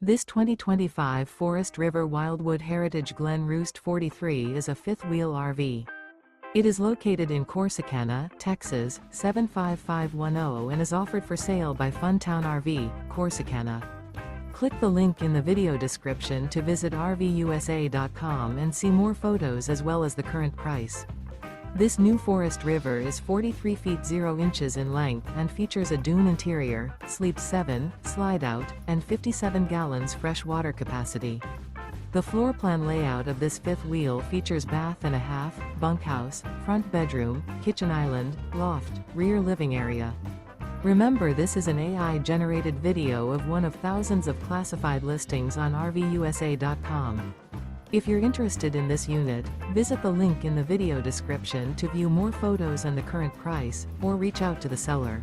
This 2025 Forest River Wildwood Heritage Glen Roost 43 is a fifth-wheel RV. It is located in Corsicana, Texas, 75510 and is offered for sale by Funtown RV, Corsicana. Click the link in the video description to visit RVUSA.com and see more photos as well as the current price. This new Forest River is 43 feet 0 inches in length and features a dune interior, sleeps 7, slide-out, and 57 gallons fresh water capacity. The floor plan layout of this fifth wheel features bath and a half, bunkhouse, front bedroom, kitchen island, loft, rear living area. Remember, this is an AI-generated video of one of thousands of classified listings on RVUSA.com. If you're interested in this unit, visit the link in the video description to view more photos and the current price, or reach out to the seller.